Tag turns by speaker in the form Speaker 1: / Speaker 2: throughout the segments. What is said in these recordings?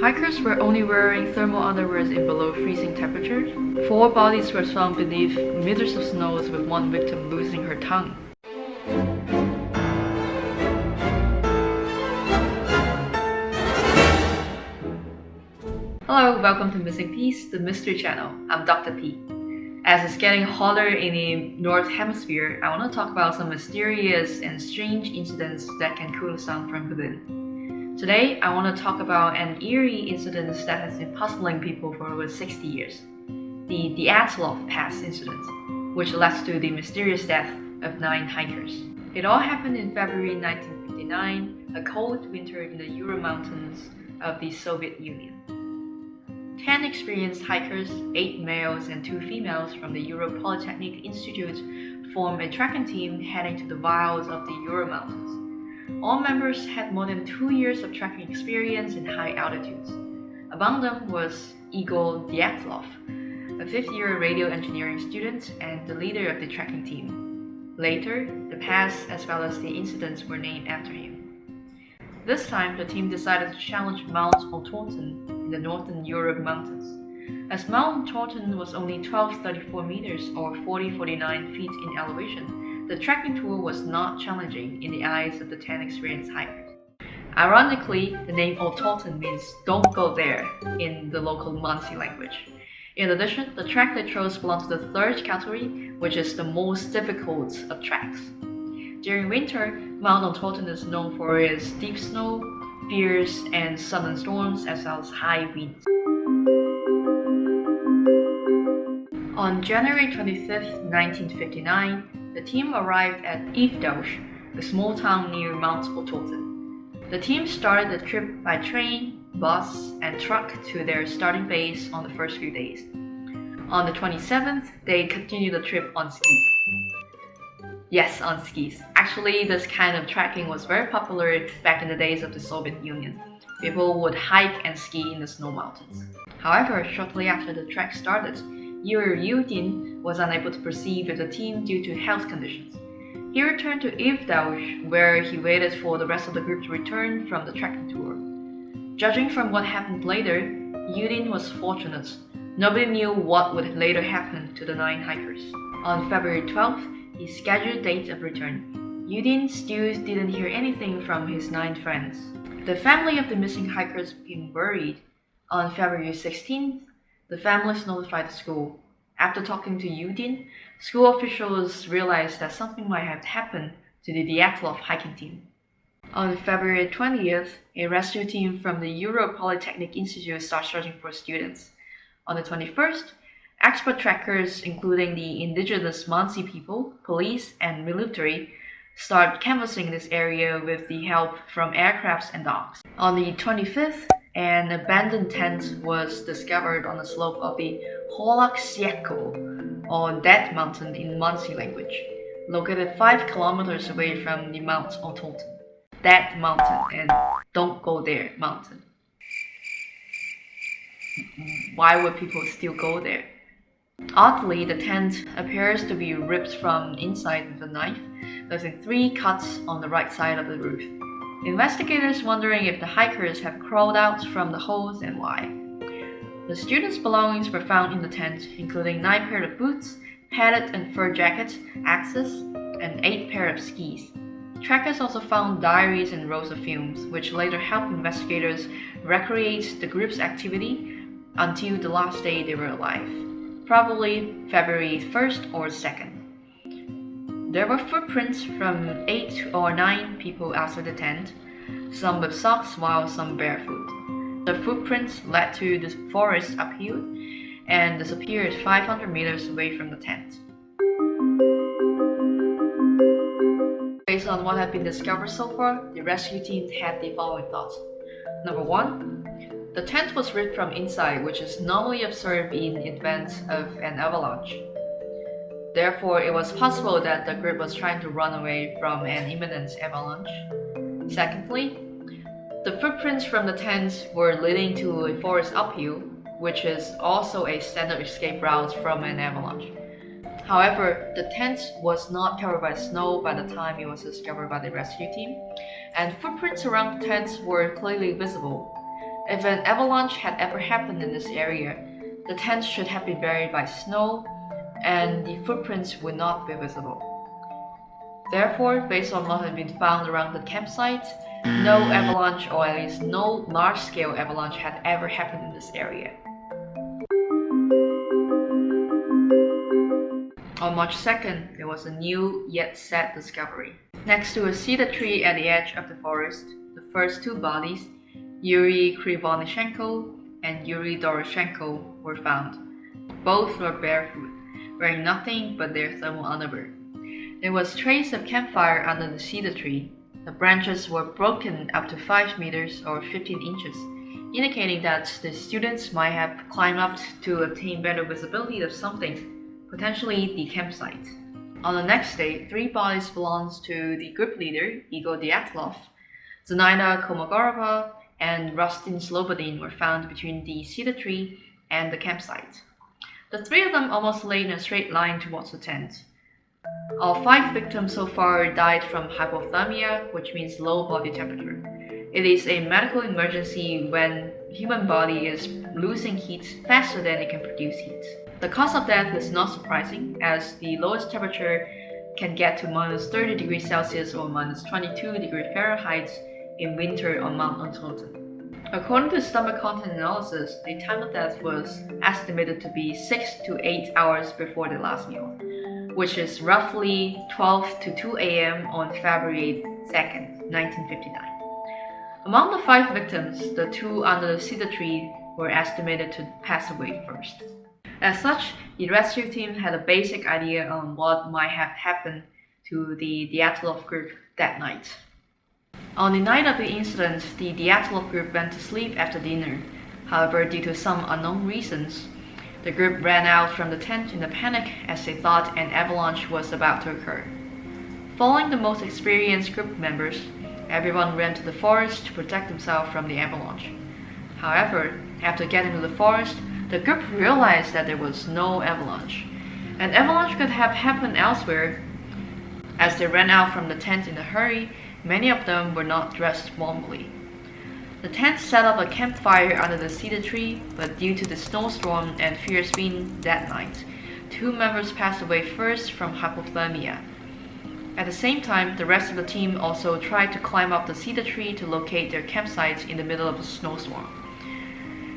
Speaker 1: Hikers were only wearing thermal underwear in below freezing temperatures. 4 bodies were found beneath meters of snow with one victim losing her tongue. Hello, welcome to Missing Piece, the mystery channel. I'm Dr. P. As it's getting hotter in the North Hemisphere, I want to talk about some mysterious and strange incidents that can cool us down from within. Today, I want to talk about an eerie incident that has been puzzling people for over 60 years. The Dyatlov Pass Incident, which led to the mysterious death of 9 hikers. It all happened in February 1959, a cold winter in the Ural Mountains of the Soviet Union. 10 experienced hikers, 8 males and 2 females from the Ural Polytechnic Institute formed a trekking team heading to the wilds of the Ural Mountains. All members had more than 2 years of trekking experience in high altitudes. Among them was Igor Dyatlov, a 5th-year radio engineering student and the leader of the trekking team. Later, the pass as well as the incidents were named after him. This time, the team decided to challenge Mount Otorten in the northern Ural Mountains. As Mount Otorten was only 1234 meters or 4049 feet in elevation, the trekking tour was not challenging in the eyes of the 10 experienced hikers. Ironically, the name Otorten means "don't go there" in the local Mansi language. In addition, the track they chose belonged to the 3rd category, which is the most difficult of tracks. During winter, Mount Otorten is known for its deep snow, fierce and sudden storms, as well as high winds. On January 25, 1959, the team arrived at Ivdaush, a small town near Mount Otorten. The team started the trip by train, bus, and truck to their starting base on the first few days. On the 27th, they continued the trip on skis. Yes, on skis. Actually, this kind of trekking was very popular back in the days of the Soviet Union. People would hike and ski in the snow mountains. However, shortly after the trek started, Yudin was unable to proceed with the team due to health conditions. He returned to Ivdaush, where he waited for the rest of the group to return from the trekking tour. Judging from what happened later, Yudin was fortunate. Nobody knew what would later happen to the 9 hikers. On February 12th, his scheduled date of return, Yudin still didn't hear anything from his 9 friends. The family of the missing hikers became worried. On February 16th, the families notified the school. After talking to Yudin, school officials realized that something might have happened to the Dyatlov hiking team. On February 20th, a rescue team from the Ural Polytechnic Institute started searching for students. On the 21st, expert trackers, including the indigenous Mansi people, police, and military, start canvassing this area with the help from aircrafts and dogs. On the 25th, an abandoned tent was discovered on the slope of the Holaksieko, or Dead Mountain in Mansi language, located 5 kilometers away from the Mount Otorten. Dead Mountain and "don't go there" mountain. Why would people still go there? Oddly, the tent appears to be ripped from inside with a knife, leaving 3 cuts on the right side of the roof. Investigators wondering if the hikers have crawled out from the holes and why. The students' belongings were found in the tent, including 9 pairs of boots, padded and fur jackets, axes, and 8 pairs of skis. Trackers also found diaries and rolls of films, which later helped investigators recreate the group's activity until the last day they were alive, probably February 1st or 2nd. There were footprints from 8 or 9 people outside the tent, some with socks while some barefoot. The footprints led to the forest uphill and disappeared 500 meters away from the tent. Based on what had been discovered so far, the rescue team had the following thoughts. Number 1. The tent was ripped from inside, which is normally observed in advance of an avalanche. Therefore, it was possible that the group was trying to run away from an imminent avalanche. Secondly, the footprints from the tent were leading to a forest uphill, which is also a standard escape route from an avalanche. However, the tent was not covered by snow by the time it was discovered by the rescue team, and footprints around the tent were clearly visible. If an avalanche had ever happened in this area, the tents should have been buried by snow and the footprints would not be visible. Therefore, based on what had been found around the campsite, no avalanche, or at least no large-scale avalanche, had ever happened in this area. On March 2nd, there was a new yet sad discovery. Next to a cedar tree at the edge of the forest, the first two bodies, Yuri Krivonishenko and Yuri Doroshenko, were found. Both were barefoot, wearing nothing but their thermal underwear. There was trace of campfire under the cedar tree. The branches were broken up to 5 meters or 15 inches, indicating that the students might have climbed up to obtain better visibility of something, potentially the campsite. On the next day, 3 bodies belonging to the group leader, Igor Dyatlov, Zenaida Kolmogorova, and Rustin Slobodin were found between the cedar tree and the campsite. The 3 of them almost lay in a straight line towards the tent. All 5 victims so far died from hypothermia, which means low body temperature. It is a medical emergency when the human body is losing heat faster than it can produce heat. The cause of death is not surprising, as the lowest temperature can get to minus 30 degrees Celsius or minus 22 degrees Fahrenheit in winter on Mount Untoten. According to stomach content analysis, the time of death was estimated to be 6 to 8 hours before the last meal, which is roughly 12 to 2 a.m. on February 2nd, 1959. Among the 5 victims, the 2 under the cedar tree were estimated to pass away first. As such, the rescue team had a basic idea on what might have happened to the Dyatlov group that night. On the night of the incident, the Dyatlov group went to sleep after dinner. However, due to some unknown reasons, the group ran out from the tent in a panic as they thought an avalanche was about to occur. Following the most experienced group members, everyone ran to the forest to protect themselves from the avalanche. However, after getting to the forest, the group realized that there was no avalanche. An avalanche could have happened elsewhere. As they ran out from the tent in a hurry, many of them were not dressed warmly. The tent set up a campfire under the cedar tree, but due to the snowstorm and fierce wind that night, 2 members passed away first from hypothermia. At the same time, the rest of the team also tried to climb up the cedar tree to locate their campsite in the middle of a snowstorm.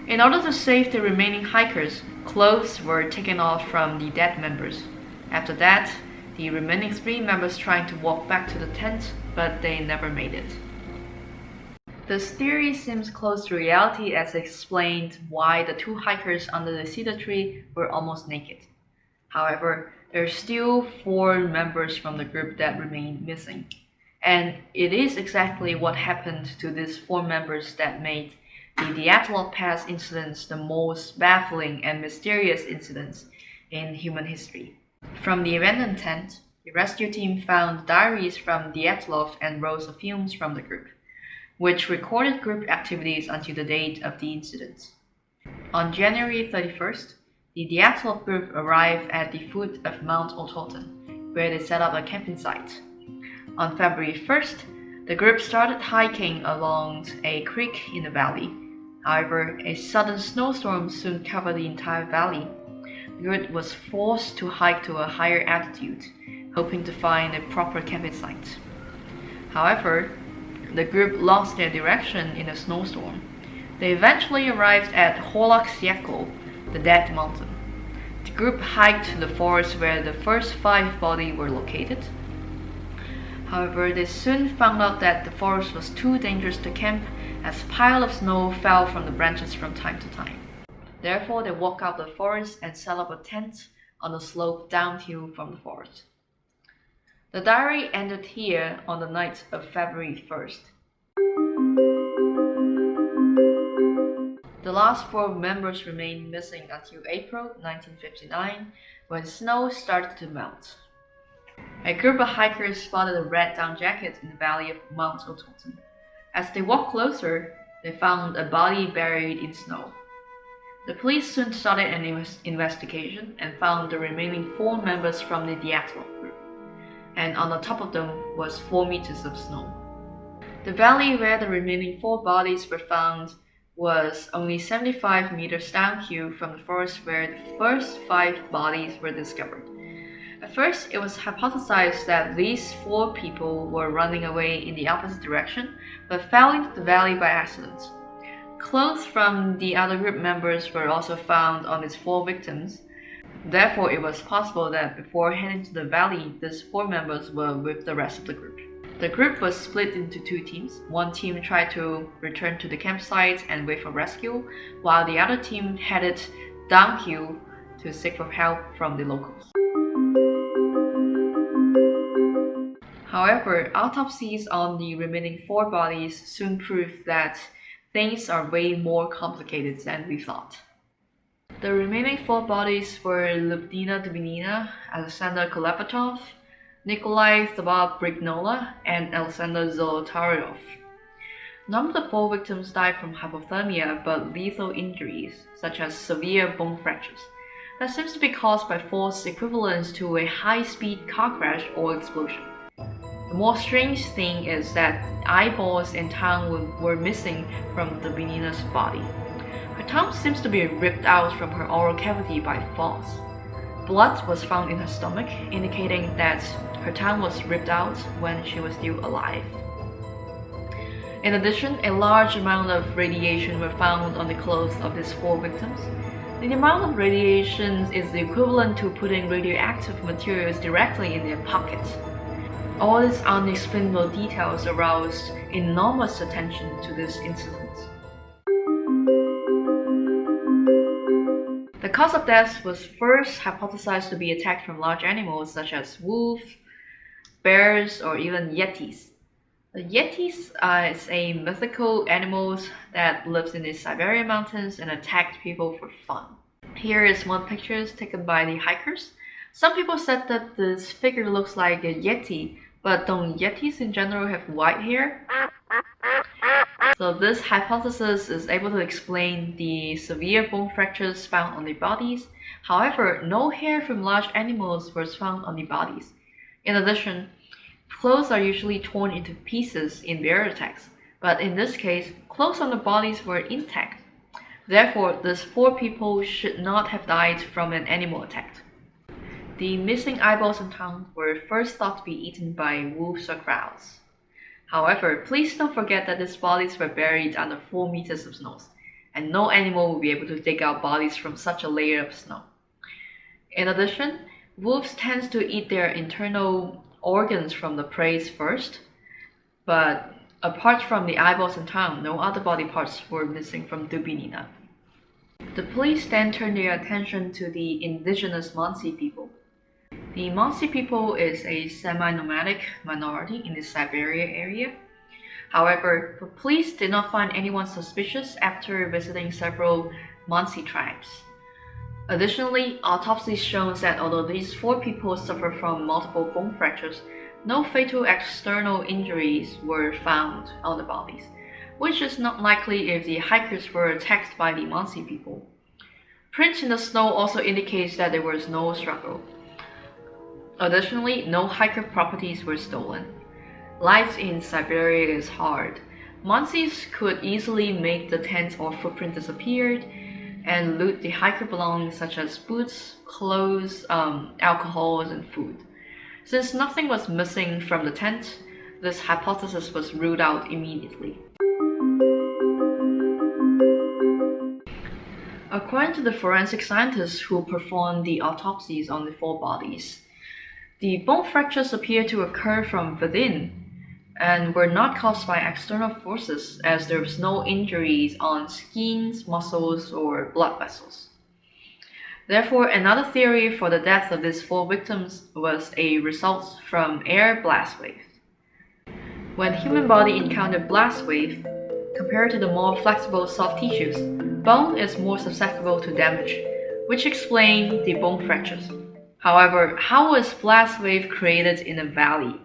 Speaker 1: In order to save the remaining hikers, clothes were taken off from the dead members. After that, the remaining 3 members tried to walk back to the tent, but they never made it. This theory seems close to reality, as it explained why the 2 hikers under the cedar tree were almost naked. However, there are still 4 members from the group that remain missing, and it is exactly what happened to these 4 members that made the Dyatlov Pass Incident the most baffling and mysterious incidents in human history. From the abandoned tent, the rescue team found diaries from Dyatlov and rolls of films from the group, which recorded group activities until the date of the incident. On January 31st, the Dyatlov group arrived at the foot of Mount Untoten, where they set up a camping site. On February 1st, the group started hiking along a creek in the valley. However, a sudden snowstorm soon covered the entire valley. The group was forced to hike to a higher altitude, hoping to find a proper camping site. However, the group lost their direction in a snowstorm. They eventually arrived at Holaksieko, the Dead Mountain. The group hiked to the forest where the first 5 bodies were located. However, they soon found out that the forest was too dangerous to camp, as piles of snow fell from the branches from time to time. Therefore, they walked out of the forest and set up a tent on the slope downhill from the forest. The diary ended here on the night of February 1st. The last 4 members remained missing until April 1959, when snow started to melt. A group of hikers spotted a red down jacket in the valley of Mount Untoten. As they walked closer, they found a body buried in snow. The police soon started an investigation and found the remaining 4 members from the Dyatlov group, and on the top of them was 4 meters of snow. The valley where the remaining 4 bodies were found was only 75 meters downhill from the forest where the first 5 bodies were discovered. At first, it was hypothesized that these 4 people were running away in the opposite direction, but fell into the valley by accident. Clothes from the other group members were also found on its 4 victims. Therefore, it was possible that before heading to the valley, these 4 members were with the rest of the group. The group was split into 2 teams. One team tried to return to the campsite and wait for rescue, while the other team headed downhill to seek for help from the locals. However, autopsies on the remaining 4 bodies soon proved that things are way more complicated than we thought. The remaining 4 bodies were Lyudmila Dubinina, Alexander Kolevatov, Nikolai Brignola, and Alexander Zolotaryov. None of the 4 victims died from hypothermia, but lethal injuries, such as severe bone fractures. That seems to be caused by force equivalent to a high-speed car crash or explosion. The more strange thing is that eyeballs and tongue were missing from Dubinina's body. Her tongue seems to be ripped out from her oral cavity by falls. Blood was found in her stomach, indicating that her tongue was ripped out when she was still alive. In addition, a large amount of radiation were found on the clothes of these 4 victims. The amount of radiation is the equivalent to putting radioactive materials directly in their pockets. All these unexplainable details aroused enormous attention to this incident. The cause of death was first hypothesized to be attacked from large animals such as wolves, bears, or even yetis. The yetis is a mythical animal that lives in the Siberian mountains and attacks people for fun. Here is one picture taken by the hikers. Some people said that this figure looks like a yeti, but don't yetis in general have white hair? So this hypothesis is able to explain the severe bone fractures found on the bodies. However, no hair from large animals was found on the bodies. In addition, clothes are usually torn into pieces in bear attacks, but in this case, clothes on the bodies were intact. Therefore, these 4 people should not have died from an animal attack. The missing eyeballs and tongue were first thought to be eaten by wolves or crows. However, please don't forget that these bodies were buried under 4 meters of snow, and no animal will be able to dig out bodies from such a layer of snow. In addition, wolves tend to eat their internal organs from the prey first, but apart from the eyeballs and tongue, no other body parts were missing from Dubinina. The police then turned their attention to the indigenous Mansi people. The Mansi people is a semi-nomadic minority in the Siberia area. However, the police did not find anyone suspicious after visiting several Mansi tribes. Additionally, autopsies shows that although these 4 people suffered from multiple bone fractures, no fatal external injuries were found on the bodies, which is not likely if the hikers were attacked by the Mansi people. Prints in the snow also indicates that there was no struggle. Additionally, no hiker properties were stolen. Life in Siberia is hard. Mansis could easily make the tent or footprint disappear and loot the hiker belongings such as boots, clothes, alcohol, and food. Since nothing was missing from the tent, this hypothesis was ruled out immediately. According to the forensic scientists who performed the autopsies on the 4 bodies, the bone fractures appear to occur from within and were not caused by external forces, as there was no injuries on skins, muscles, or blood vessels. Therefore, another theory for the death of these 4 victims was a result from air blast wave. When human body encountered blast wave, compared to the more flexible soft tissues, bone is more susceptible to damage, which explains the bone fractures. However, how was blast wave created in a valley?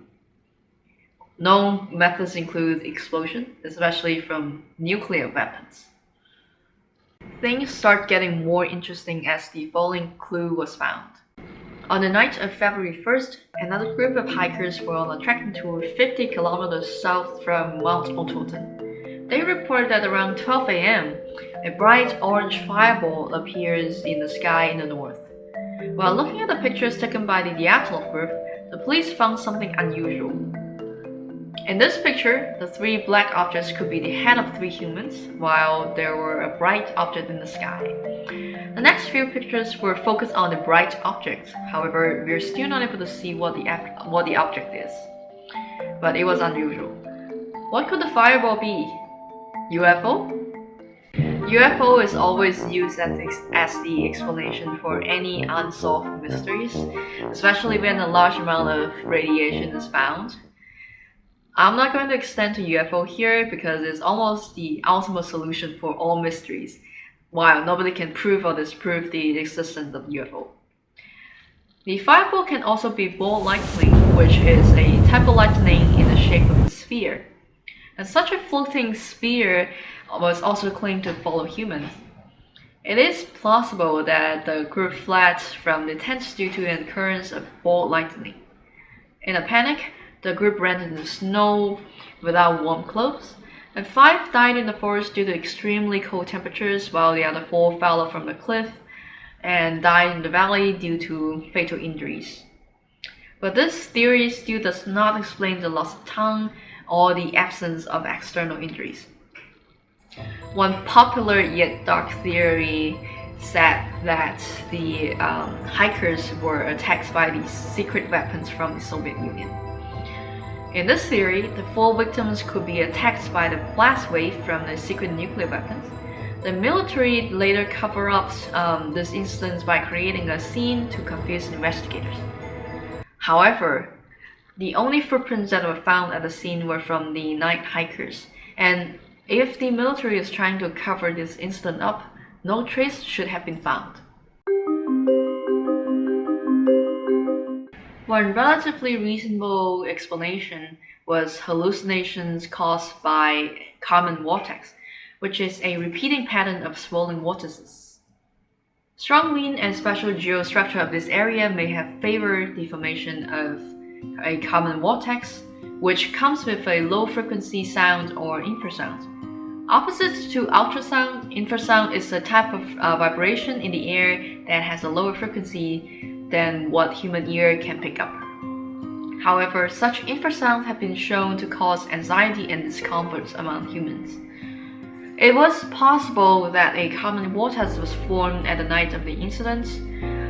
Speaker 1: Known methods include explosion, especially from nuclear weapons. Things start getting more interesting as the following clue was found. On the night of February 1st, another group of hikers were on a trekking tour 50 kilometers south from Mount Ototen. They reported that around 12 a.m., a bright orange fireball appears in the sky in the north. While looking at the pictures taken by the Dyatlov group, the police found something unusual. In this picture, the three black objects could be the head of three humans, while there were a bright object in the sky. The next few pictures were focused on the bright object. However, we are still not able to see what the object is. But it was unusual. What could the fireball be? UFO? UFO is always used as the explanation for any unsolved mysteries, especially when a large amount of radiation is found. I'm not going to extend to UFO here because it's almost the ultimate solution for all mysteries, while nobody can prove or disprove the existence of UFO. The fireball can also be ball lightning, which is a type of lightning in the shape of a sphere. And such a floating sphere was also claimed to follow humans. It is plausible that the group fled from the tents due to an occurrence of ball lightning. In a panic, the group ran into the snow without warm clothes, and 5 died in the forest due to extremely cold temperatures, while the other 4 fell off from the cliff and died in the valley due to fatal injuries. But this theory still does not explain the loss of tongue or the absence of external injuries. One popular yet dark theory said that the hikers were attacked by these secret weapons from the Soviet Union. In this theory, the 4 victims could be attacked by the blast wave from the secret nuclear weapons. The military later covered up this incident by creating a scene to confuse investigators. However, the only footprints that were found at the scene were from the night hikers, and if the military is trying to cover this incident up, no trace should have been found. One relatively reasonable explanation was hallucinations caused by Kármán vortex, which is a repeating pattern of swollen vortices. Strong wind and special geostructure of this area may have favored the formation of a Kármán vortex, which comes with a low-frequency sound or infrasound. Opposite to ultrasound, infrasound is a type of vibration in the air that has a lower frequency than what human ear can pick up. However, such infrasounds have been shown to cause anxiety and discomfort among humans. It was possible that a Kármán vortex was formed at the night of the incident.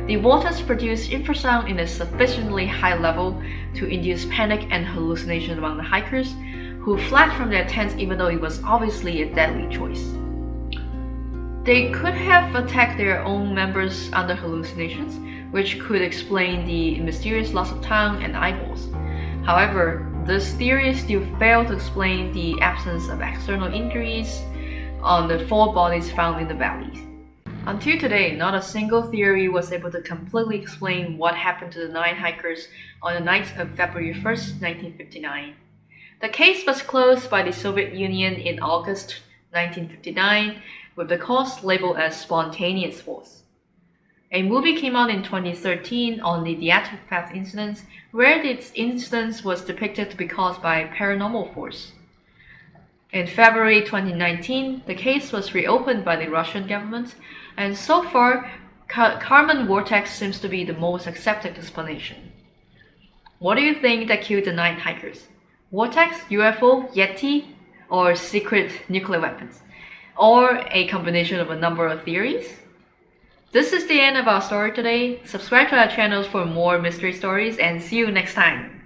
Speaker 1: The vortex produced infrasound in a sufficiently high level to induce panic and hallucination among the hikers, who fled from their tents even though it was obviously a deadly choice. They could have attacked their own members under hallucinations, which could explain the mysterious loss of tongue and eyeballs. However, this theory still failed to explain the absence of external injuries on the 4 bodies found in the valleys. Until today, not a single theory was able to completely explain what happened to the 9 hikers on the night of February 1st, 1959. The case was closed by the Soviet Union in August 1959, with the cause labeled as spontaneous force. A movie came out in 2013 on the Dyatlov Pass Incident, where this incident was depicted to be caused by paranormal force. In February 2019, the case was reopened by the Russian government, and so far, Kármán vortex seems to be the most accepted explanation. What do you think that killed the 9 hikers? Vortex, UFO, Yeti, or secret nuclear weapons? Or a combination of a number of theories? This is the end of our story today. Subscribe to our channel for more mystery stories and see you next time.